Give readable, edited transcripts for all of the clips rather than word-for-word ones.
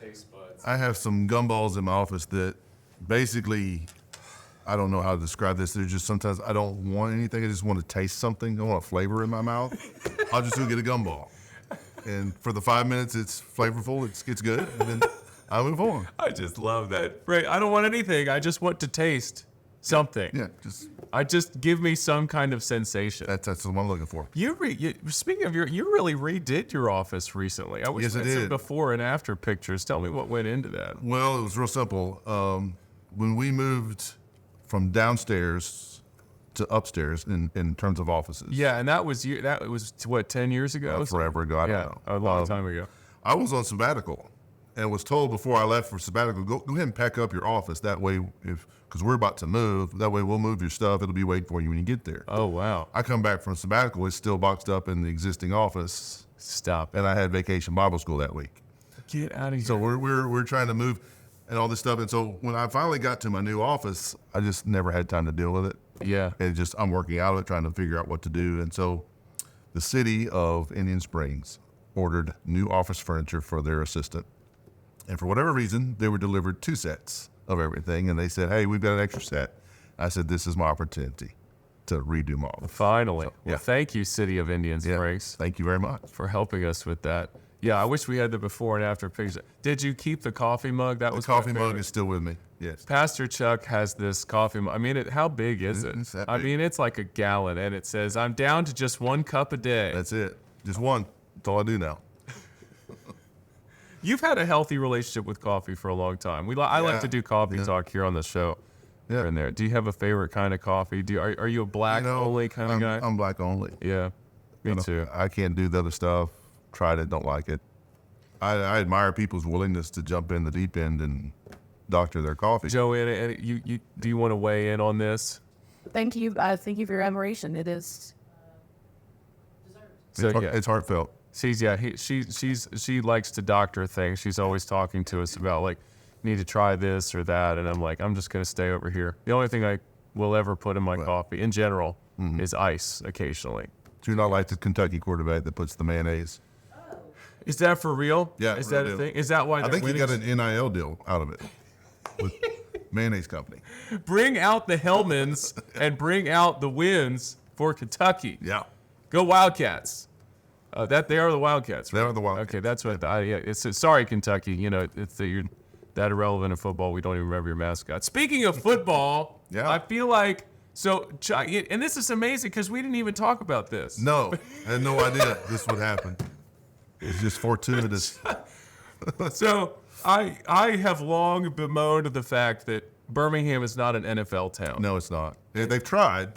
taste buds. I have some gumballs in my office that basically, I don't know how to describe this. They're just sometimes I don't want anything. I just want to taste something. I want a flavor in my mouth. I'll just go get a gumball. And for the 5 minutes, it's flavorful. It's good. And then I move on. I just love that. Right. I don't want anything. I just want to taste something. Yeah, just give me some kind of sensation. that's what I'm looking for. Speaking of you really redid your office recently. I wish Yes, I we had some did. before and after pictures. Tell me what went into that. Well, it was real simple. When we moved from downstairs to upstairs in terms of offices. Yeah, and that was what, 10 years ago? Forever ago. I don't know. A long time ago. I was on sabbatical and was told before I left for sabbatical, go ahead and pack up your office. That way, because we're about to move, that way we'll move your stuff. It'll be waiting for you when you get there. Oh, wow. I come back from sabbatical. It's still boxed up in the existing office. Stop. And I had vacation Bible school that week. Get out of here. So we're trying to move and all this stuff. And so when I finally got to my new office, I just never had time to deal with it. Yeah. And I'm working out of it, trying to figure out what to do. And so the city of Indian Springs ordered new office furniture for their assistant. And for whatever reason, they were delivered 2 sets of everything. And they said, hey, we've got an extra set. I said, this is my opportunity to redo my office. Finally. So, Well, thank you, City of Indian Springs, Thank you very much. for helping us with that. Yeah, I wish we had the before and after pictures. Did you keep the coffee mug? That The was my coffee mug favorite. is still with me. Yes. Pastor Chuck has this coffee mug. I mean, how big is it? It's that I big. mean, it's like a gallon, and it says, I'm down to just 1 cup a day. That's it. Just one. That's all I do now. You've had a healthy relationship with coffee for a long time. I like Yeah. to do coffee talk here on the show. Yeah. Here and there. Do you have a favorite kind of coffee? Are you a black only kind of guy? I'm black only. Yeah, me too. I can't do the other stuff. Tried it, don't like it. I admire people's willingness to jump in the deep end and doctor their coffee. Joanna, do you want to weigh in on this? Thank you. Thank you for your admiration. It is So, yeah. It's heartfelt. She likes to doctor things. She's always talking to us about like, need to try this or that, and I'm like, I'm just gonna stay over here. The only thing I will ever put in my coffee, in general, is ice occasionally. Do you not like the Kentucky quarterback that puts the mayonnaise? Is that for real? Yeah, Is real that a deal. thing? Is that why I they're think he winning? got an NIL deal out of it with mayonnaise company. Bring out the Hellmans and bring out the wins for Kentucky. Yeah. Go Wildcats. That they are the Wildcats. They right? are the Wildcats. Okay, that's what. Sorry, Kentucky. You know, you're that irrelevant in football. We don't even remember your mascot. Speaking of football, Yeah. I feel like and this is amazing because we didn't even talk about this. No, I had no idea this would happen. It's just fortuitous. So I have long bemoaned the fact that Birmingham is not an NFL town. No, it's not. They've tried.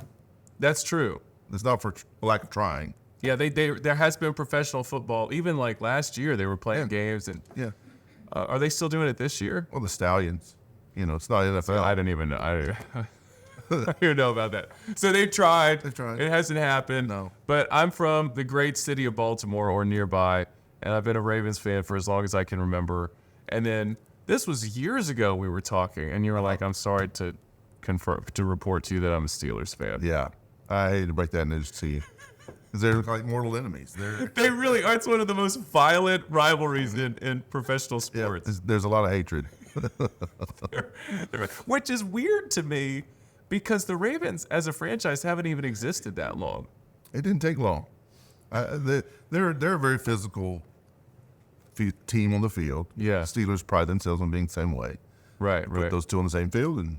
That's true. It's not for lack of trying. Yeah, there has been professional football. Even like last year, they were playing games. And Yeah. are they still doing it this year? Well, the Stallions. It's not NFL. I didn't even know. I didn't even know about that. So they've tried. They've tried. It hasn't happened. No. But I'm from the great city of Baltimore or nearby, and I've been a Ravens fan for as long as I can remember. And then this was years ago we were talking, and you were like, I'm sorry to report to you that I'm a Steelers fan. Yeah. I hate to break that news to you. Because they're like mortal enemies. They really are. It's one of the most violent rivalries in professional sports. There's a lot of hatred. Which is weird to me because the Ravens as a franchise haven't even existed that long. It didn't take long. They're a very physical team on the field. Yeah. Steelers pride themselves on being the same way. Right. Put those two on the same field and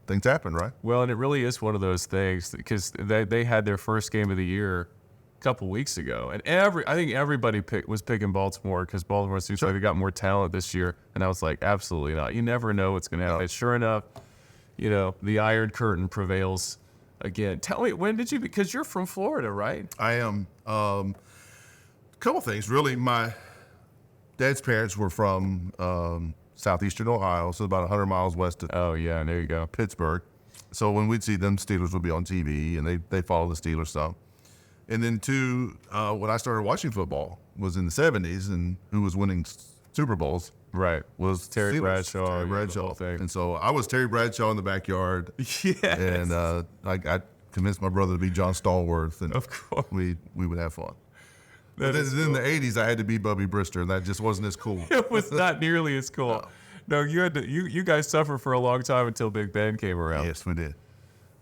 things happen, right? Well, and it really is one of those things because they had their first game of the year a couple weeks ago, and I think everybody was picking Baltimore because Baltimore seems like they got more talent this year, and I was like, absolutely not. You never know what's going to happen. No. Sure enough, the Iron Curtain prevails again. Tell me, when did you? Because you're from Florida, right? I am. A couple things, really. My dad's parents were from southeastern Ohio, so about 100 miles west of Oh yeah, there you go. Pittsburgh. So when we'd see them, Steelers would be on TV, and they follow the Steelers some. And then two, when I started watching football was in the 70s, and who was winning Super Bowls Right. was Terry Steelers. Bradshaw, Terry the Bradshaw. whole thing. And so I was Terry Bradshaw in the backyard, Yes. and I convinced my brother to be John Stallworth, and Of course. we would have fun. But is in the 80s, I had to be Bubby Brister, and that just wasn't as cool. It was not nearly as cool. No, you had to, you guys suffered for a long time until Big Ben came around. Yes, we did.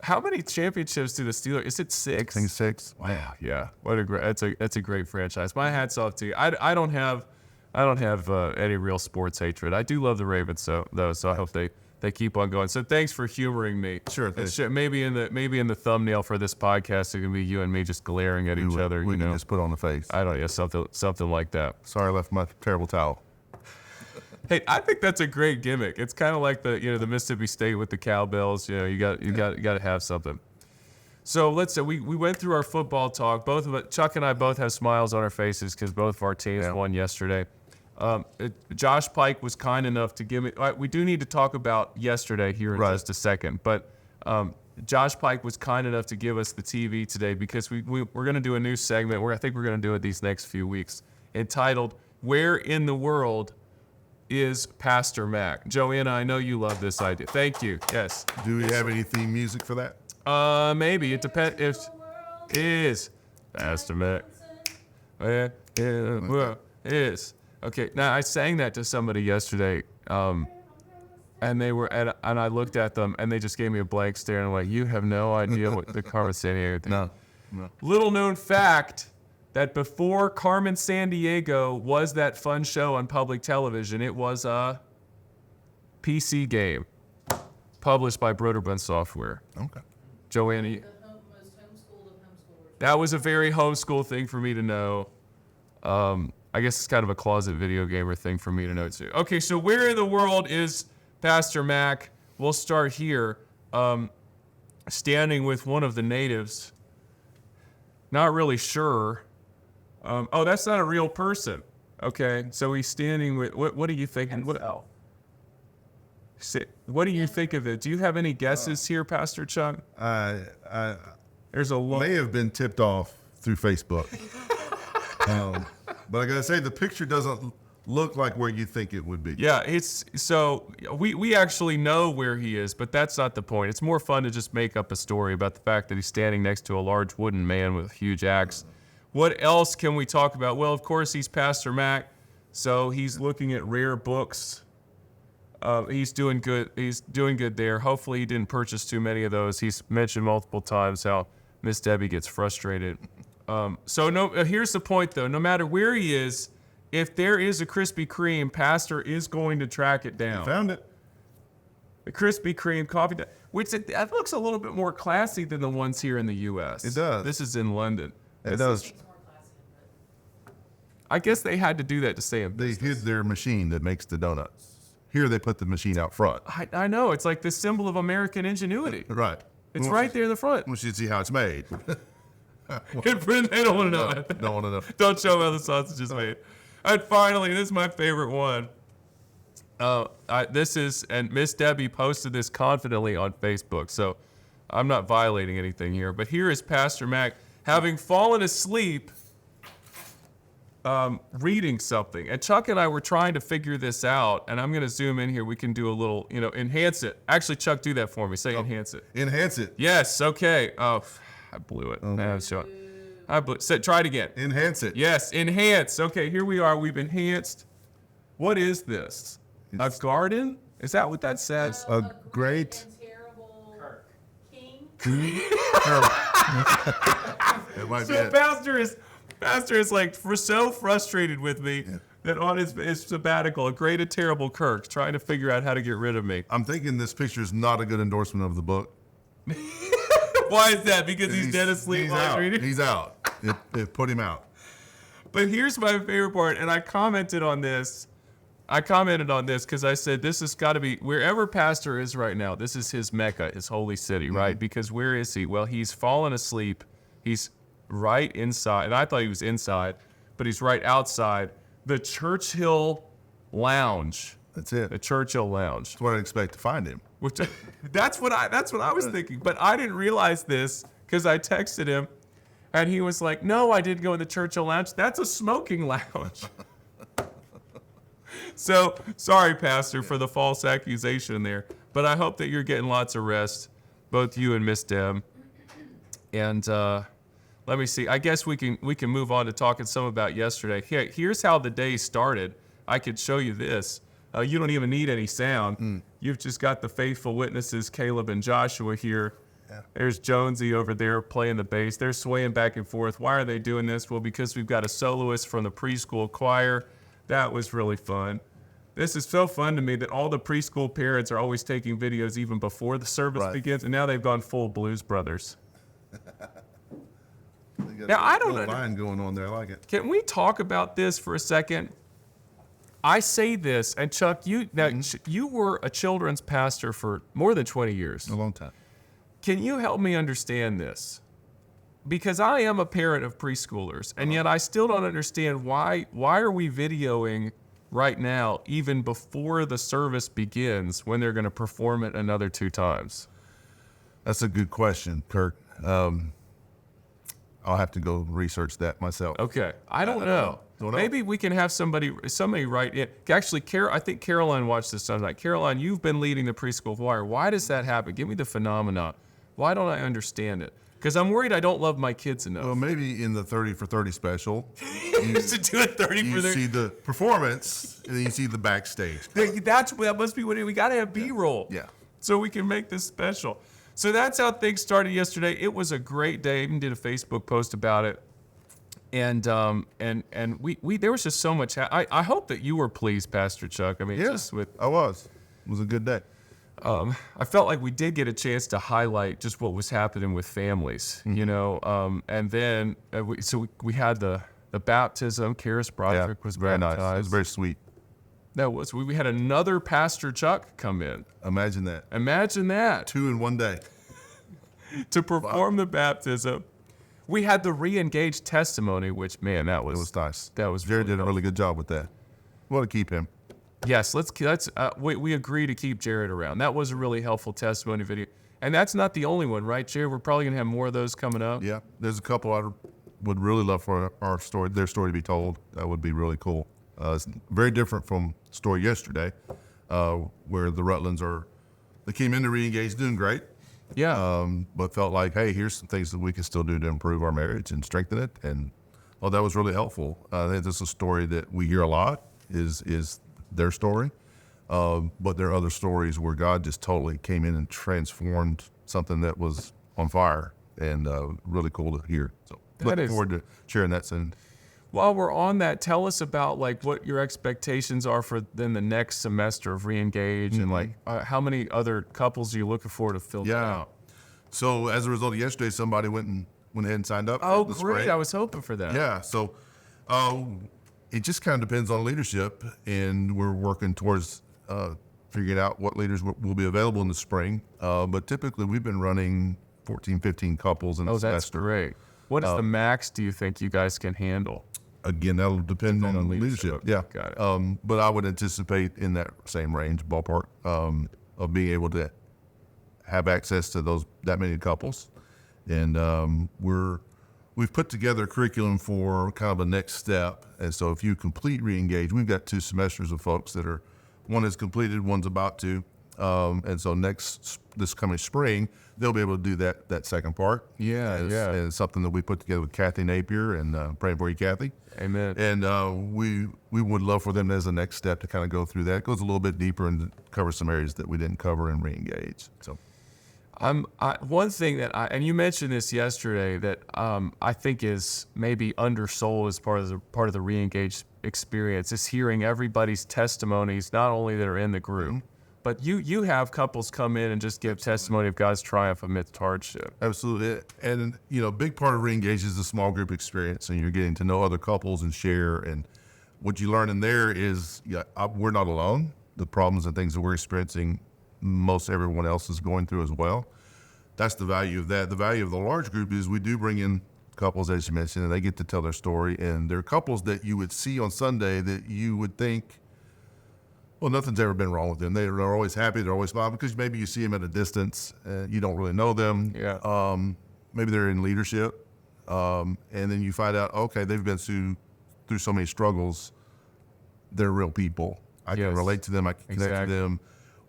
How many championships do the Steelers? Is it 6? I think 6. Wow, yeah. What a great that's a great franchise. My hat's off to you. I don't have any real sports hatred. I do love the Ravens though, so I hope they keep on going. So thanks for humoring me. Sure. Maybe in the thumbnail for this podcast it can be you and me just glaring at each other. We can just put on the face. I don't know, something like that. Sorry, I left my terrible towel. Hey, I think that's a great gimmick. It's kind of like the Mississippi State with the cowbells. You got to have something. So let's say we went through our football talk. Both of us, Chuck and I both have smiles on our faces because both of our teams won yesterday. Josh Pike was kind enough to give me. We do need to talk about yesterday here in just a second, but Josh Pike was kind enough to give us the TV today because we're going to do a new segment. I think we're going to do it these next few weeks, entitled "Where in the World is Pastor Mac?" Joanna, I know you love this idea. Thank you. Yes. Do we have any theme music for that? Maybe it depends. If is Pastor Mac, where in the world is? Okay. Now I sang that to somebody yesterday, and they were and I looked at them and they just gave me a blank stare and I'm like, you have no idea what the Carmen Sandiego thing. No. Little known fact. That before Carmen Sandiego was that fun show on public television, it was a PC game published by Broderbund Software. Okay. Joanna, Most homeschooled of homeschoolers. that was a very homeschool thing for me to know. I guess it's kind of a closet video gamer thing for me to know too. Okay, so where in the world is Pastor Mac? We'll start here. Standing with one of the natives. Not really sure. Oh, that's not a real person. Okay, so he's standing with. What do you think? What do you think of it? Do you have any guesses here, Pastor Chuck? There's a lot. May have been tipped off through Facebook. But I gotta say, the picture doesn't look like where you think it would be. Yeah, it's so we actually know where he is, but that's not the point. It's more fun to just make up a story about the fact that he's standing next to a large wooden man with a huge axe. What else can we talk about? Well, of course, he's Pastor Mac, so he's looking at rare books. He's doing good. He's doing good there. Hopefully, he didn't purchase too many of those. He's mentioned multiple times how Miss Debbie gets frustrated. Here's the point, though. No matter where he is, if there is a Krispy Kreme, Pastor is going to track it down. Found it. The Krispy Kreme coffee, which that looks a little bit more classy than the ones here in the U.S. It does. This is in London. It does. I guess they had to do that to stay in They business. hid their machine that makes the donuts. Here they put the machine out front. I know. It's like the symbol of American ingenuity. Right. It's right there in the front. We should see how it's made. They don't want to know. Don't want to know. Don't show them how the sausage is made. And finally, this is my favorite one. And Miss Debbie posted this confidently on Facebook, so I'm not violating anything here. But here is Pastor Mac having fallen asleep reading something. And Chuck and I were trying to figure this out, and I'm going to zoom in here. We can do a little, enhance it. Actually, Chuck, do that for me. Say enhance it. Enhance it. Yes, okay. Oh, I blew it. Try it again. Enhance it. Yes, enhance. Okay, here we are. We've enhanced. What is this? A garden? Is that what that says? A great. And terrible king. It might be So it. Pastor is like so frustrated with me that on his sabbatical, a great and terrible Kirk, trying to figure out how to get rid of me. I'm thinking this picture is not a good endorsement of the book. Why is that? Because he's dead asleep He's while out. reading? He's out. It put him out. But here's my favorite part, and I commented on this because I said this has got to be wherever Pastor is right now. This is his Mecca, his holy city, right? Because where is he? Well, he's fallen asleep. He's right inside, and I thought he was inside, but he's right outside the Churchill Lounge. That's it. The Churchill Lounge. That's what I expect to find him. Which that's what I was thinking, but I didn't realize this because I texted him, and he was like, "No, I didn't go in the Churchill Lounge. That's a smoking lounge." So sorry, Pastor, for the false accusation there, but I hope that you're getting lots of rest, both you and Miss Deb. And Let me see. I guess we can move on to talking some about yesterday. Here's how the day started. I could show you this. You don't even need any sound. You've just got the faithful witnesses, Caleb and Joshua here. Yeah. There's Jonesy over there playing the bass. They're swaying back and forth. Why are they doing this? Well, because we've got a soloist from the preschool choir. That was really fun. This is so fun to me that all the preschool parents are always taking videos even before the service begins, and now they've gone full Blues Brothers. Now, I don't know. Line going on there. I like it. Can we talk about this for a second? I say this, and Chuck, you were a children's pastor for more than 20 years. A long time. Can you help me understand this? Because I am a parent of preschoolers, and yet I still don't understand why are we videoing right now, even before the service begins, when they're going to perform it another 2 times? That's a good question, Kirk. I'll have to go research that myself. Okay, I don't know. Don't know. Maybe we can have somebody write it. Actually, I think Caroline watched this Sunday night. Caroline, you've been leading the preschool choir. Why does that happen? Give me the phenomenon. Why don't I understand it? Because I'm worried I don't love my kids enough. Well, maybe in the 30 for 30 special, Used to do it 30 for you 30. see the performance and then you see the backstage. That must be what we got to have B-roll. Yeah. So we can make this special. So that's how things started yesterday. It was a great day. I even did a Facebook post about it. And we there was just so much. I hope that you were pleased, Pastor Chuck. I mean, just with I was. It was a good day. I felt like we did get a chance to highlight just what was happening with families, you know. And then we had the baptism. Karis Broderick was very baptized. nice. It was very sweet. That was. We had another Pastor Chuck come in. Imagine that. Imagine that. 2 in one day. To perform the baptism. We had the re-engaged testimony, which, man, that was nice. That was Jared really did a really good job with that. We want to keep him. Yes, we agree to keep Jared around. That was a really helpful testimony video. And that's not the only one, right, Jared? We're probably going to have more of those coming up. Yeah, there's a couple I would really love for their story to be told. That would be really cool. It's very different from the story yesterday, where the Rutlands they came in to re-engage, doing great. Yeah. But felt like, hey, here's some things that we can still do to improve our marriage and strengthen it. And that was really helpful. I think this is a story that we hear a lot, is their story. But there are other stories where God just totally came in and transformed something that was on fire, and really cool to hear. So looking forward to sharing that soon. While we're on that, tell us about like what your expectations are for then the next semester of re-engage, and like how many other couples are you looking for to fill that out? So as a result of yesterday, somebody went ahead and signed up. Oh, for the great! spring. I was hoping for that. Yeah. So it just kind of depends on leadership, and we're working towards figuring out what leaders will be available in the spring. But typically, we've been running 14, 15 couples in the semester. That's great. What is the max do you think you guys can handle? Again, that'll depend on leadership. Yeah. Got it. But I would anticipate in that same range, ballpark, of being able to have access to that many couples. And we've put together a curriculum for kind of a next step. And so if you complete re-engage, we've got 2 semesters of folks one is completed, one's about to. And so this coming spring, they'll be able to do that second part. Yeah. And it's something that we put together with Kathy Napier, and praying for you, Kathy. Amen. And we would love for them as a next step to kind of go through that. It goes a little bit deeper and cover some areas that we didn't cover in re-engage. So, one thing and you mentioned this yesterday, that I think is maybe undersold as part of the re-engage experience, is hearing everybody's testimonies, not only that are in the group, but you have couples come in and just give testimony of God's triumph amidst hardship. Absolutely. And, a big part of re-engage is the small group experience, and you're getting to know other couples and share. And what you learn in there is we're not alone. The problems and things that we're experiencing, most everyone else is going through as well. That's the value of that. The value of the large group is we do bring in couples, as you mentioned, and they get to tell their story. And there are couples that you would see on Sunday that you would think, well, nothing's ever been wrong with them. They're always happy. They're always smiling, because maybe you see them at a distance. You don't really know them. Yeah. Maybe they're in leadership. And then you find out, okay, they've been through so many struggles. They're real people. I can relate to them. I can connect to them.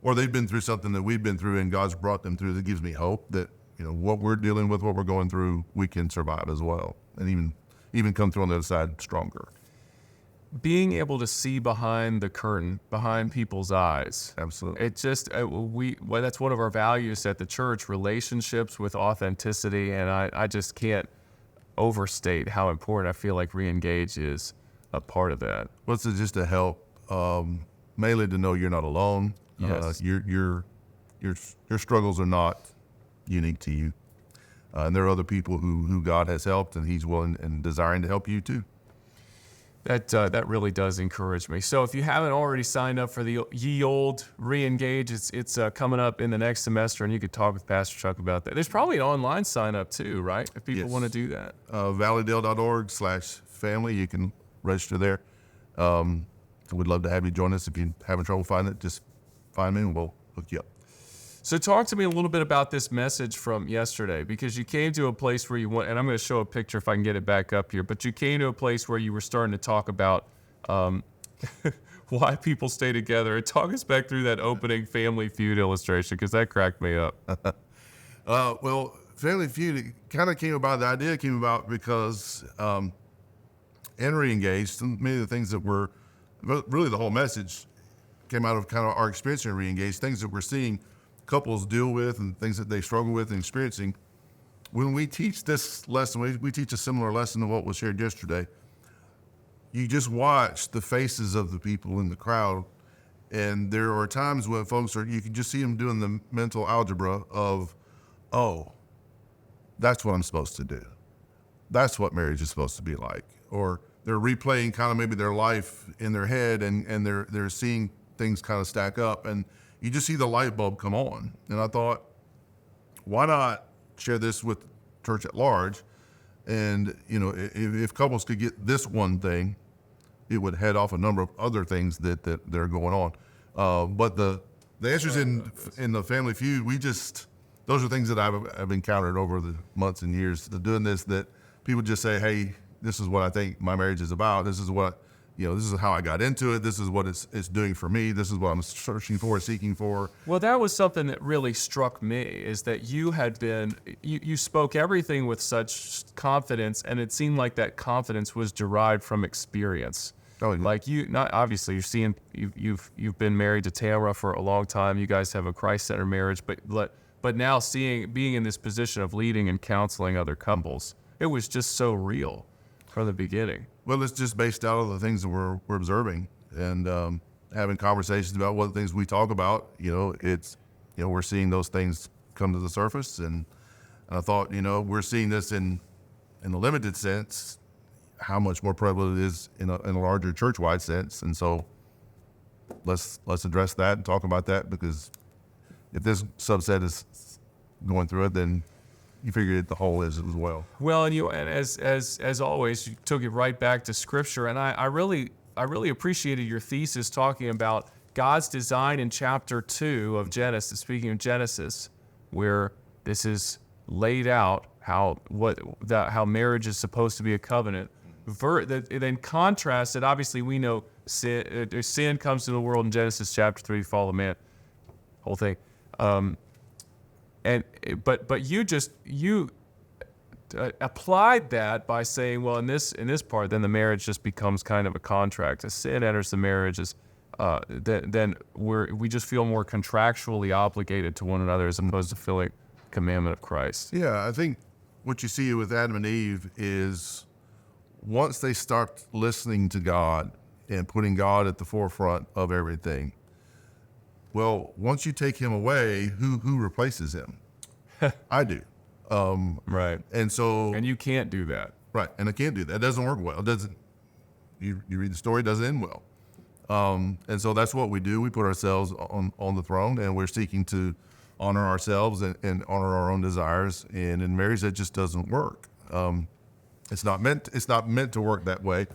Or they've been through something that we've been through, and God's brought them through. That gives me hope that, what we're dealing with, what we're going through, we can survive as well, and even come through on the other side stronger. Being able to see behind the curtain, behind people's eyes. Absolutely. It just, that's one of our values at the church, relationships with authenticity. And I just can't overstate how important I feel like Reengage is a part of that. What's it just to help, mainly to know you're not alone. Yes. Your struggles are not unique to you. And there are other people who God has helped, and he's willing and desiring to help you too. That really does encourage me. So if you haven't already signed up for the Ye Old Reengage, it's coming up in the next semester, and you could talk with Pastor Chuck about that. There's probably an online sign up too, right? If people want to do that. valleydale.org/family. You can register there. We'd love to have you join us. If you're having trouble finding it, just find me and we'll hook you up. So talk to me a little bit about this message from yesterday, because you came to a place where you went, and I'm going to show a picture if I can get it back up here, but you came to a place where you were starting to talk about why people stay together. And talk us back through that opening Family Feud illustration, because that cracked me up. Well, Family Feud kind of came about, the idea came about because in Reengaged, many of the things that were, really the whole message came out of kind of our experience in Reengaged, things that we're seeing couples deal with and things that they struggle with and experiencing. When we teach this lesson, we teach a similar lesson to what was shared yesterday. You just watch the faces of the people in the crowd, and there are times when folks you can just see them doing the mental algebra of, oh, that's what I'm supposed to do. That's what marriage is supposed to be like. Or they're replaying kind of maybe their life in their head, and they're seeing things kind of stack up, and you just see the light bulb come on. And I thought, why not share this with the church at large? And, if couples could get this one thing, it would head off a number of other things that are going on. But the answers in the Family Feud, those are things that I've encountered over the months and years of doing this, that people just say, hey, this is what I think my marriage is about. This is what, this is how I got into it. This is what it's doing for me. This is what I'm searching for, seeking for. Well, that was something that really struck me, is that you spoke everything with such confidence, and it seemed like that confidence was derived from experience. Oh, yeah. Like obviously you've been married to Tamara for a long time. You guys have a Christ-centered marriage, but now being in this position of leading and counseling other couples, it was just so real from the beginning. Well, it's just based out of the things that we're observing, and having conversations about what things we talk about. We're seeing those things come to the surface, and I thought, we're seeing this in a limited sense, how much more prevalent it is in a larger church-wide sense. And so let's address that and talk about that, because if this subset is going through it, then you figured the whole is as well. Well, and as always, you took it right back to Scripture, and I really appreciated your thesis talking about God's design in chapter 2 of Genesis. Speaking of Genesis, where this is laid out how marriage is supposed to be a covenant. Then contrasted, obviously we know sin comes to the world in Genesis chapter 3, fall of man, whole thing. But you applied that by saying, well, in this part, then the marriage just becomes kind of a contract. As sin enters the marriage, then we just feel more contractually obligated to one another, as opposed to fulfilling the commandment of Christ. Yeah, I think what you see with Adam and Eve is, once they start listening to God and putting God at the forefront of everything, well, once you take him away, who replaces him? I do. Right. And you can't do that. Right. And I can't do that. It doesn't work well. It doesn't. You read the story, it doesn't end well. And so that's what we do. We put ourselves on the throne, and we're seeking to honor ourselves and honor our own desires. And in marriage, that just doesn't work. It's not meant to work that way.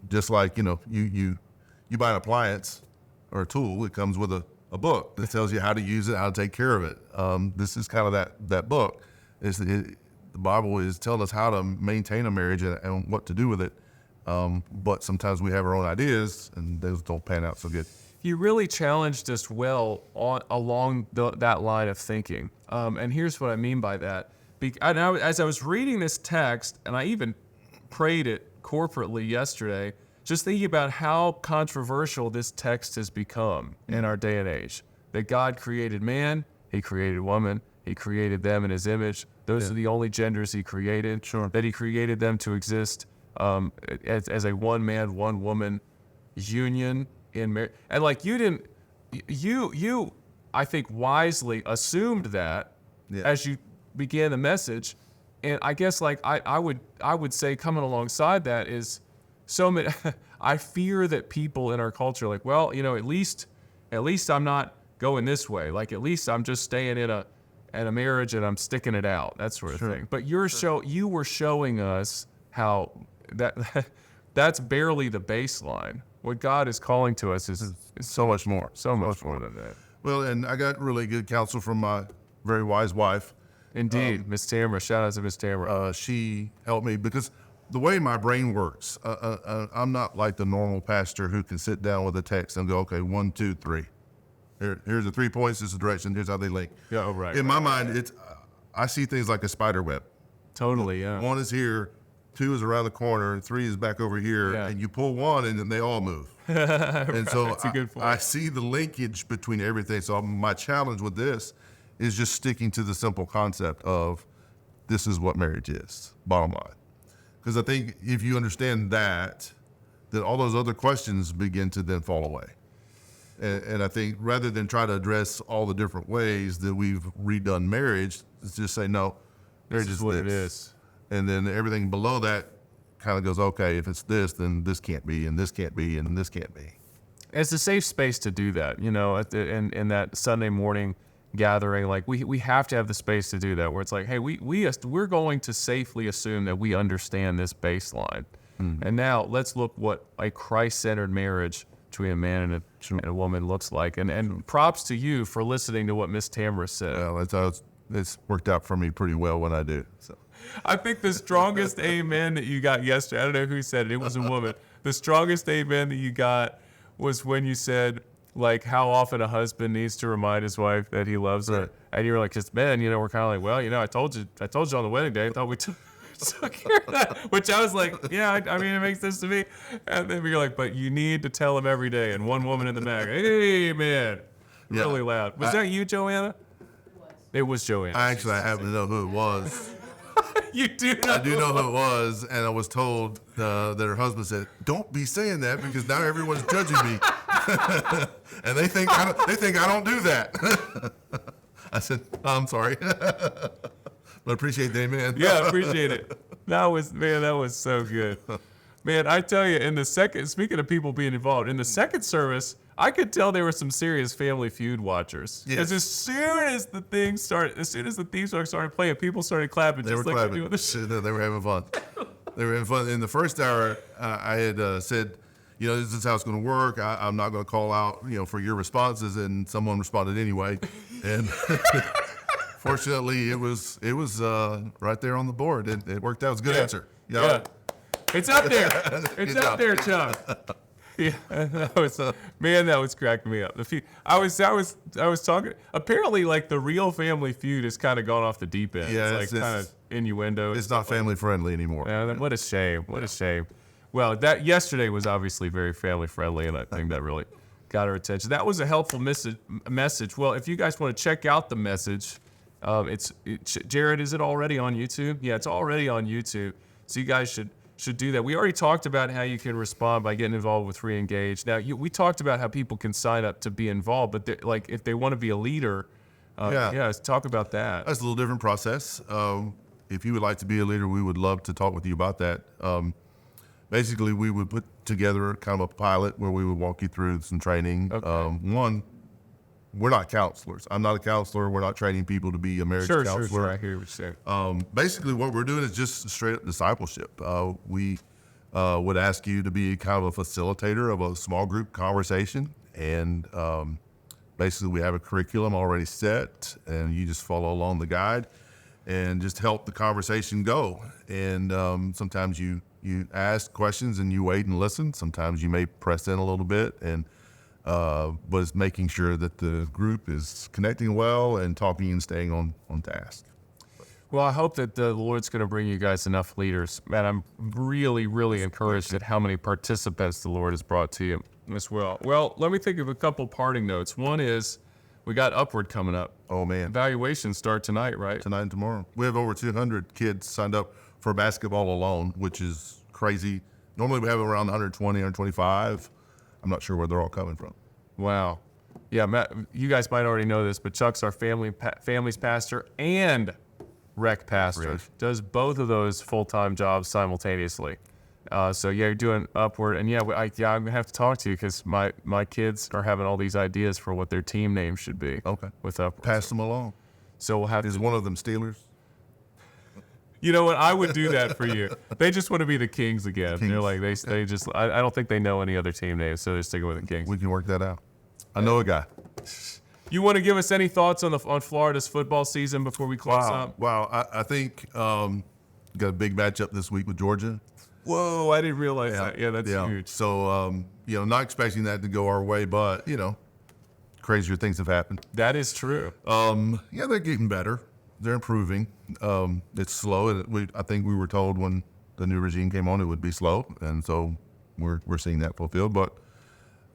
Just like, you buy an appliance or a tool, it comes with a book that tells you how to use it, how to take care of it. This is kind of that book. The Bible is telling us how to maintain a marriage and what to do with it. But sometimes we have our own ideas, and those don't pan out so good. He really challenged us well along that line of thinking. And here's what I mean by that. As I was reading this text, and I even prayed it corporately yesterday, just thinking about how controversial this text has become in our day and age. That God created man, he created woman, he created them in his image. Those are the only genders he created. Sure. That he created them to exist as a one man, one woman union in marriage. And like you, I think wisely assumed that as you began the message. And I guess like I would say coming alongside that is so many, I fear that people in our culture are like, well, at least I'm not going this way. Like at least I'm just staying in a marriage and I'm sticking it out, that sort of thing. But you were showing us how that's barely the baseline. What God is calling to us is So much more. so much more than that. Well, and I got really good counsel from my very wise wife. Indeed, Miss Tamara. Shout out to Miss Tamara. She helped me because the way my brain works, I'm not like the normal pastor who can sit down with a text and go, okay, 1, 2, 3. Here's the 3 points. This is the direction. Here's how they link. Yeah, right. In my mind, I see things like a spider web. Totally, yeah. 1 is here, 2 is around the corner, 3 is back over here, Yeah. and you pull 1 and then they all move. And so That's a good point. I see the linkage between everything. So my challenge with this is just sticking to the simple concept of this is what marriage is, bottom line. Because I think if you understand that, then all those other questions begin to then fall away. And I think rather than try to address all the different ways that we've redone marriage, let's just say, no, marriage This is is what this. it is. And then everything below that kind of goes, okay, if it's this, then this can't be, and this can't be, and this can't be. It's a safe space to do that, in that Sunday morning gathering. Like we have to have the space to do that, where it's like, hey, we're going to safely assume that we understand this baseline, and now let's look what a Christ-centered marriage between a man and a woman looks like. And props to you for listening to what Miss Tamara said. Well, it's worked out for me pretty well when I do. So I think the strongest amen that you got yesterday, I don't know who said it, it was a woman. The strongest amen that you got was when you said, like, how often a husband needs to remind his wife that he loves her. Right. And you were like, just men, we're kind of like, well, I told you on the wedding day, I thought we took care of that. Which I was like, yeah, I mean, it makes sense to me. And then you're like, but you need to tell him every day. And one woman in the back, hey, man, really loud. Was that you, Joanna? It was Joanna. I happen to know who it was. You do know. I do know who it was, and I was told that her husband said, "Don't be saying that because now everyone's judging me, and they think I don't do that." I said, "I'm sorry, but appreciate the amen." Yeah, I appreciate it. That was so good. Man, I tell you, speaking of people being involved, in the second service, I could tell there were some serious Family Feud watchers. Because as soon as the theme song started playing, people started clapping. They were like clapping. doing the shit. They were having fun. They were having fun. In the first hour, I had said, this is how it's going to work. I'm not going to call out, for your responses, and someone responded anyway. And fortunately, it was right there on the board. It worked out. It was a good answer. Yeah. It's up there. It's Good up job. there, Chuck. Yeah, that was cracking me up. I was talking. Apparently, like the real Family Feud has kind of gone off the deep end. Yeah, it's like kind of innuendo. It's not family friendly anymore. Yeah, what a shame. What a shame. Well, that yesterday was obviously very family friendly, and I think that really got our attention. That was a helpful message. Well, if you guys want to check out the message, Jared, is it already on YouTube? Yeah, it's already on YouTube. So you guys should do that. We already talked about how you can respond by getting involved with Reengage. Now, we talked about how people can sign up to be involved, but like if they want to be a leader, let's talk about that. That's a little different process. If you would like to be a leader, we would love to talk with you about that. Basically, we would put together kind of a pilot where we would walk you through some training. Okay. One, we're not counselors. I'm not a counselor. We're not training people to be a marriage counselor. Sure. I hear what you're saying. Basically, what we're doing is just straight up discipleship. We would ask you to be kind of a facilitator of a small group conversation. And basically, we have a curriculum already set, and you just follow along the guide and just help the conversation go. And sometimes you ask questions and you wait and listen. Sometimes you may press in a little bit. And but it's making sure that the group is connecting well and talking and staying on task. Well, I hope that the Lord's going to bring you guys enough leaders. Man, I'm really, really encouraged at how many participants the Lord has brought to you as well. Well, let me think of a couple parting notes. One is we got Upward coming up. Oh, man. Evaluations start tonight, right? Tonight and tomorrow. We have over 200 kids signed up for basketball alone, which is crazy. Normally we have around 120, 125. I'm not sure where they're all coming from. Wow. Yeah, Matt, you guys might already know this, but Chuck's our family's pastor and rec pastor. Really? Does both of those full-time jobs simultaneously. So yeah, you're doing Upward, and I'm gonna have to talk to you because my kids are having all these ideas for what their team name should be. Okay. With Upward. Pass them along. So we'll have Is to. one of them Steelers? You know what? I would do that for you. They just want to be the Kings again. Kings. They're like they just. I don't think they know any other team names, so they're sticking with the Kings. We can work that out. I know a guy. You want to give us any thoughts on Florida's football season before we close up? Wow. I think got a big matchup this week with Georgia. Whoa, I didn't realize that. Yeah, that's huge. So, not expecting that to go our way, but, crazier things have happened. That is true. They're getting better. They're improving. It's slow. I think we were told when the new regime came on it would be slow, and so we're seeing that fulfilled. But,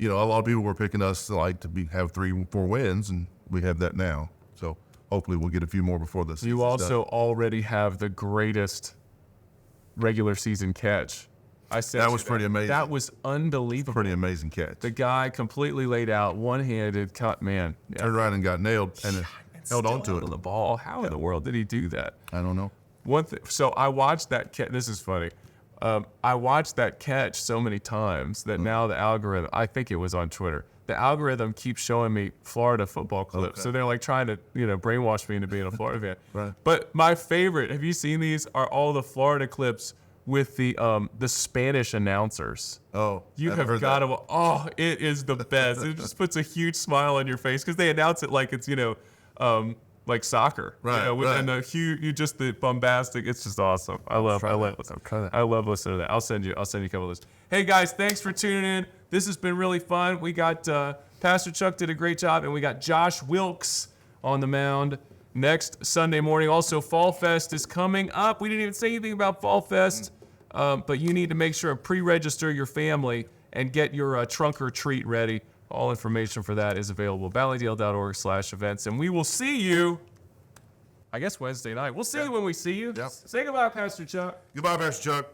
a lot of people were picking us to have 3-4 wins, and we have that now. So hopefully we'll get a few more before this. You also already have the greatest regular season catch. I said That was pretty amazing. That was unbelievable. Pretty amazing catch. The guy completely laid out, one-handed cut, man. Turned around and got nailed and held on to it. The ball. How in the world did he do that? I don't know. One thing. So I watched that catch. This is funny. I watched that catch so many times that now the algorithm. I think it was on Twitter. The algorithm keeps showing me Florida football clips. Okay. So they're like trying to, brainwash me into being a Florida fan. Right. But my favorite, have you seen these? Are all the Florida clips with the Spanish announcers. Oh, You have got to. Oh, it is the best. It just puts a huge smile on your face because they announce it like it's like soccer. Right, right. And the bombastic. It's just awesome. I love listening to that. I'll send you a couple of those. Hey guys, thanks for tuning in. This has been really fun. We got Pastor Chuck did a great job, and we got Josh Wilkes on the mound next Sunday morning. Also, Fall Fest is coming up. We didn't even say anything about Fall Fest, but you need to make sure to pre-register your family and get your trunk or treat ready. All information for that is available at valleydale.org/events. And we will see you, I guess, Wednesday night. We'll see you when we see you. Yep. Say goodbye, Pastor Chuck. Goodbye, Pastor Chuck.